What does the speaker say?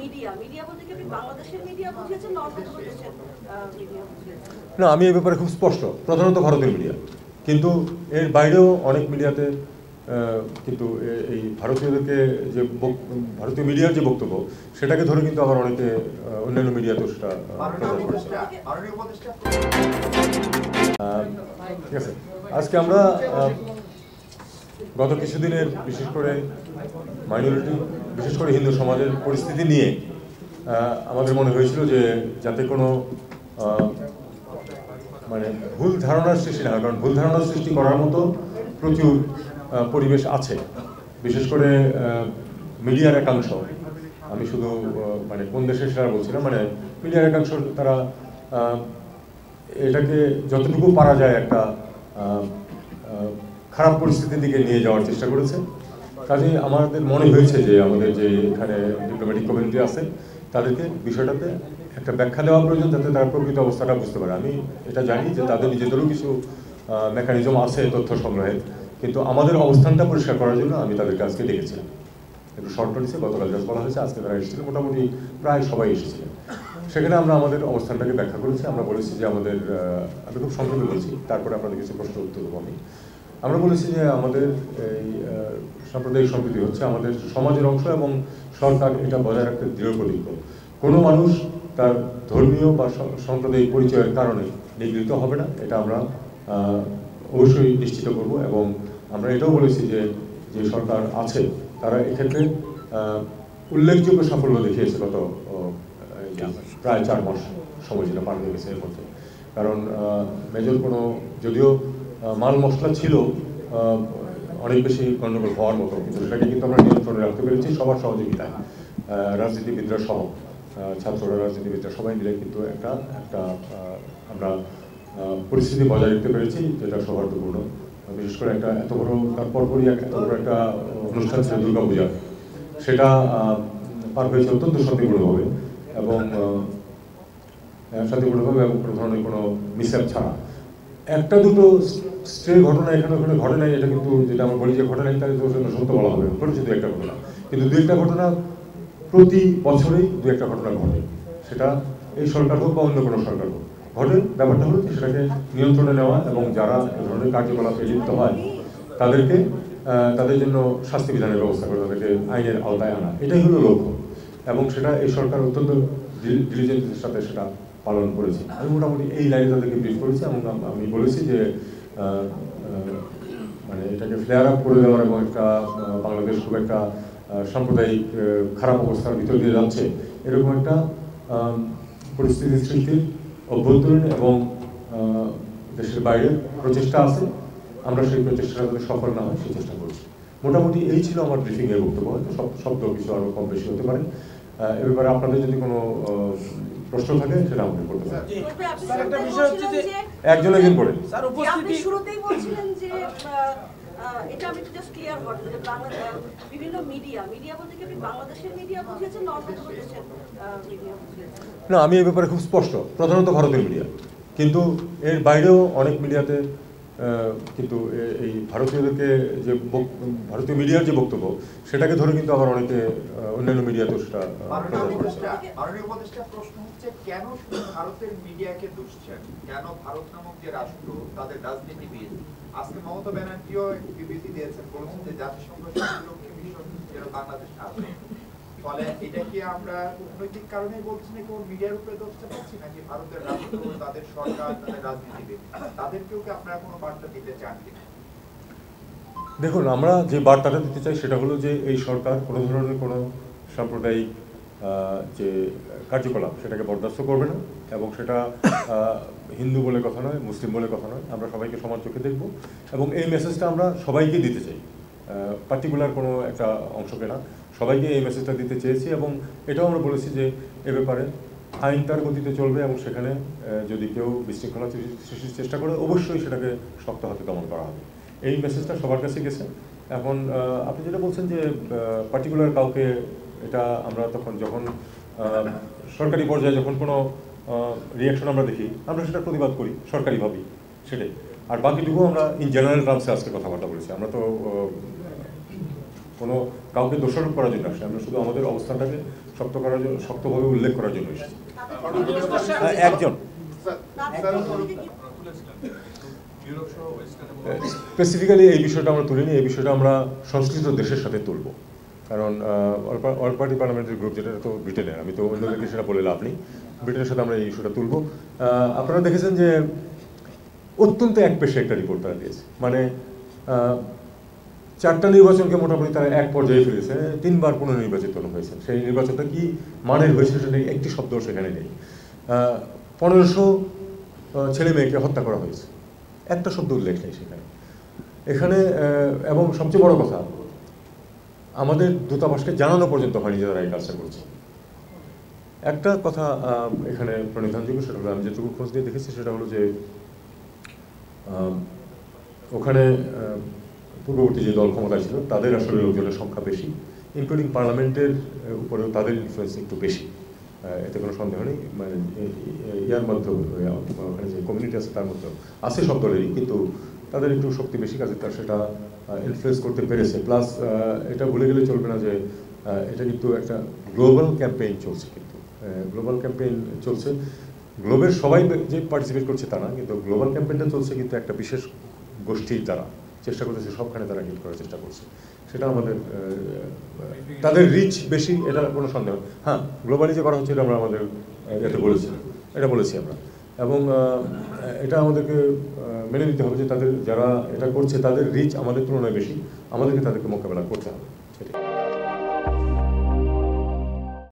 Media media বলতে কি আপনি বাংলাদেশের মিডিয়া বুঝিয়েছেন না অন্য কোনো দেশের মিডিয়া বুঝিয়েছেন? না, আমি এই ব্যাপারে খুব স্পষ্ট, প্রধানত ভারতের মিডিয়া, কিন্তু এর বাইরেও অনেক মিডিয়াতে কিন্তু এই ভারতীয়দেরকে যে ভারতীয় মিডিয়ার যে বক্তব্য সেটাকে ধরে কিন্তু আবার অনেকে অন্যান্য মিডিয়াতেও সেটা প্রচার করছে। ঠিক আছে, আজকে আমরা গত কিছুদিনের বিশেষ করে মাইনরিটি, বিশেষ করে হিন্দু সমাজের পরিস্থিতি নিয়ে আমাদের মনে হয়েছিল যে যাতে কোনো মানে ভুল ধারণার সৃষ্টি না হয়, কারণ ভুল ধারণার সৃষ্টি করার মতো প্রচুর পরিবেশ আছে, বিশেষ করে মিডিয়ার একাংশ। আমি শুধু মানে কোন দেশের সেটা বলছিলাম, মানে মিডিয়ার একাংশ তারা এটাকে যতটুকু পারা যায় একটা খারাপ পরিস্থিতির দিকে নিয়ে যাওয়ার চেষ্টা করেছে। কাজেই আমাদের মনে হয়েছে যে আমাদের যে এখানে ডিপ্লোম্যাটিক কমিউনিটি আছে তাদেরকে বিষয়টাতে একটা ব্যাখ্যা দেওয়া প্রয়োজন, যাতে তারা প্রকৃত অবস্থাটা বুঝতে পারে। আমি এটা জানি যে তাদের নিজেদেরও কিছু মেকানিজম আছে তথ্য সংগ্রহের, কিন্তু আমাদের অবস্থানটা পরিষ্কার করার জন্য আমি তাদেরকে আজকে ডেকেছিলাম। একটু শর্ট নোটিসে গতকাল জাস্ট বলা হয়েছে, আজকে তারা এসেছিলেন, মোটামুটি প্রায় সবাই এসেছিলেন। সেখানে আমরা আমাদের অবস্থানটাকে ব্যাখ্যা করেছি। আমরা বলেছি যে আমাদের, আমি খুব সংক্ষেপে বলছি, তারপরে আপনাদের কিছু প্রশ্ন উত্তর দেবো। আমরা বলেছি যে আমাদের এই সাম্প্রদায়িক সম্প্রীতি হচ্ছে আমাদের সমাজের অংশ এবং সরকার এটা বজায় রাখতে দৃঢ় প্রতিজ্ঞ। কোনো মানুষ তার ধর্মীয় বা সাম্প্রদায়িক পরিচয়ের কারণে নিগৃহীত হবে না, এটা আমরা অবশ্যই নিশ্চিত করব। এবং আমরা এটাও বলেছি যে যে সরকার আছে তারা এক্ষেত্রে উল্লেখযোগ্য সাফল্য দেখিয়েছে গত প্রায় 4 মাস সময় যেটা পার হয়ে গেছে এর মধ্যে। কারণ মেজর কোনো, যদিও মাল মশলা ছিল অনেক বেশি গণ্ডগোল হওয়ার মতো, কিন্তু সেটাকে কিন্তু আমরা নিয়ন্ত্রণে রাখতে পেরেছি সবার সহযোগিতায়, রাজনীতিবিদরা সহ, ছাত্ররা, রাজনীতিবিদরা সবাই মিলে কিন্তু একটা আমরা পরিস্থিতি বজায় রাখতে পেরেছি, যেটা সৌহার্দ্যপূর্ণ। বিশেষ করে একটা এত বড়, তারপর পরই এত বড় একটা অনুষ্ঠান ছিল দুর্গাপূজা, সেটা পার হয়েছে অত্যন্ত শান্তিপূর্ণভাবে এবং কোনো ধরনের কোনো মিসঅ্যাপ ছাড়া। একটা দুটো স্ট্রে ঘটনা এখানে ওখানে ঘটে নাই, এটা কিন্তু যেটা আমরা বলি যে ঘটে নাই তাহলে তো সত্য বলা হবে, ঘটেছে দু একটা ঘটনা, কিন্তু দু একটা ঘটনা প্রতি বছরেই দু একটা ঘটনা ঘটে, সেটা এই সরকার হোক বা অন্য কোনো সরকার হোক ঘটে। ব্যাপারটা হলো সেটাকে নিয়ন্ত্রণে নেওয়া এবং যারা এই ধরনের কার্যকলাপে লিপ্ত হয় তাদেরকে তাদের জন্য শাস্তি বিধানের ব্যবস্থা করে, তাদেরকে আইনের আওতায় আনা, এটাই হলো লক্ষ্য। এবং সেটা এই সরকার অত্যন্ত ডিলিজেন্সের সাথে সেটা পালন করেছে। আমি মোটামুটি এই লাইনে তাদেরকে ব্রিফ করেছি এবং আমি বলেছি যে মানে এটাকে ফ্লেয়ার আপ করে দেওয়ার এবং একটা বাংলাদেশ খুব একটা সাম্প্রদায়িক খারাপ অবস্থার ভিতর দিয়ে যাচ্ছে এরকম একটা পরিস্থিতি সৃষ্টির অভ্যন্তরীণ এবং দেশের বাইরে প্রচেষ্টা আছে। আমরা সেই প্রচেষ্টাটা যাতে সফল না হয় সেই চেষ্টা করছি। মোটামুটি এই ছিল আমার ব্রিফিংয়ের বক্তব্য। হয়তো শব্দ কিছু আরও কম বেশি হতে পারে। এ ব্যাপারে আপনাদের যদি কোনো প্রশ্ন থাকে সেটা আমাকে করতে পারেন। একজন করে আপনি শুরুতেই বলছিলেন যে এটা আমি জাস্ট ক্লিয়ার করতে, যে বিভিন্ন মিডিয়া বলতে কি আপনি বাংলাদেশের মিডিয়া বুঝিয়েছেন না অন্য কোনো দেশের মিডিয়া বুঝিয়েছেন? না, আমি এই ব্যাপারে খুব স্পষ্ট, প্রধানত ভারতের মিডিয়া, কিন্তু এর বাইরেও অনেক মিডিয়াতে কিন্তু এই ভারতীয়দেরকে যে ভারতীয় মিডিয়ার যে বক্তব্য সেটাকে ধরে কিন্তু আবার অনেকে অন্যান্য মিডিয়াতেও সেটা প্রশ্ন হচ্ছে কেন শুধু ভারতের মিডিয়াকে দুষছেন? কেন ভারত নামক যে রাষ্ট্র, তাদের রাজনীতিবিদ, আজকে মমতা ব্যানার্জিও বিবৃতি দিয়েছেন, বলেছেন যে জাতিসংঘ শান্তিরক্ষী মিশন যেন বাংলাদেশে আসে। ফলে এটা কি আমরা কূটনৈতিক কারণে বলছি না, কেবল মিডিয়ার উপরে দোষটা পাচ্ছি নাকি ভারতের রাষ্ট্র, তাদের সরকার, তাদের রাজনীতিবিদ, তাদেরকেও কি আপনারা কোনো বার্তা দিতে চান কিনা? দেখুন, আমরা যে বার্তাটা দিতে চাই সেটা হলো যে এই সরকার কোনো ধরনের কোনো সাম্প্রদায়িক যে কার্যকলাপ সেটাকে বরদাস্ত করবে না, এবং সেটা হিন্দু বলে কথা নয়, মুসলিম বলে কথা নয়, আমরা সবাইকে সমান চোখে দেখব। এবং এই মেসেজটা আমরা সবাইকে দিতে চাই, পার্টিকুলার কোনো একটা অংশকে না, সবাইকে এই মেসেজটা দিতে চেয়েছি। এবং এটাও আমরা বলেছি যে এ ব্যাপারে আইন তার গতিতে চলবে এবং সেখানে যদি কেউ বিশৃঙ্খলা সৃষ্টির চেষ্টা করে অবশ্যই সেটাকে শক্ত হাতে দমন করা হবে। এই মেসেজটা সবার কাছে গেছে। এখন আপনি যেটা বলছেন যে পার্টিকুলার কাউকে, এটা আমরা যখন সরকারি পর্যায়ে যখন কোনো রিয়াকশন আমরা দেখি আমরা সেটা প্রতিবাদ করি সরকারিভাবেই, সেটাই। আর বাকিটুকু আমরা ইন জেনারেল টার্মসে আজকে কথাবার্তা বলেছি। আমরা তো কোনো কাউকে দোষারোপ করার জন্য আসলে আমরা শুধু আমাদের অবস্থানটাকে শক্তভাবে উল্লেখ করার জন্য এসেছি। একজন স্পেসিফিক্যালি এই বিষয়টা আমরা তুলিনি, এই বিষয়টা আমরা সংশ্লিষ্ট দেশের সাথে তুলব, কারণ অল পার্টি পার্লামেন্টারি গ্রুপ যেটা তো ব্রিটেনের, আমি তো অন্যদেরকে সেটা বলে লাভ নেই, ব্রিটেনের সাথে আমরা এই ইস্যুটা তুলব। আপনারা দেখেছেন যে অত্যন্ত একপেশে একটা রিপোর্ট তারা দিয়েছে, মানে 4টা নির্বাচনকে মোটামুটি তারা এক পর্যায়ে ফেলেছে, 3 বার পুনর্নির্বাচিত হয়েছে। সেই নির্বাচনটা কি মানের হয়েছে সেটা একটি শব্দ সেখানে নেই। 1500 ছেলে মেয়েকে হত্যা করা হয়েছে, একটা শব্দ উল্লেখ নেই সেখানে এখানে। এবং সবচেয়ে বড় কথা, আমাদের দূতাবাসকে জানানো পর্যন্ত হয়নি যে তারা এই কাজটা করছে। একটা কথা এখানে প্রণিধানযোগ্য, সেটা হলো আমি যেটুকু খোঁজ দিয়ে দেখেছি সেটা হলো যে ওখানে পূর্ববর্তী যে দল ক্ষমতায় ছিল তাদের আসলে লোকজনের সংখ্যা বেশি, ইনক্লুডিং পার্লামেন্টের উপরেও তাদের ইনফ্লুয়েন্স একটু বেশি, এতে কোনো সন্দেহ নেই। মানে ইয়ার মধ্যে ওখানে যে কমিউনিটি আছে তার মধ্যেও আছে সব দলেরই, কিন্তু তাদের একটু শক্তি বেশি, কাজে তার সেটা ইনফ্লুয়েন্স করতে পেরেছে। প্লাস এটা ভুলে গেলে চলবে না যে এটা কিন্তু একটা গ্লোবাল ক্যাম্পেইন চলছে, কিন্তু গ্লোবাল ক্যাম্পেইন চলছে, গ্লোবের সবাই যে পার্টিসিপেট করছে তা না, কিন্তু গ্লোবাল ক্যাম্পেইনটা চলছে কিন্তু একটা বিশেষ গোষ্ঠীর দ্বারা চেষ্টা করতেছে, সবখানে তারা হিট করার চেষ্টা করছে। সেটা আমাদের তাদের রিচ বেশি, এটা কোনো সন্দেহ। হ্যাঁ, গ্লোবালি যে করা হচ্ছে এটা আমরা আমাদের এটা বলেছি আমরা, এবং এটা আমাদেরকে মেনে নিতে হবে যে তাদের যারা এটা করছে তাদের রিচ আমাদের তুলনায় বেশি, আমাদেরকে তাদেরকে মোকাবেলা করতে হবে। সেটাই।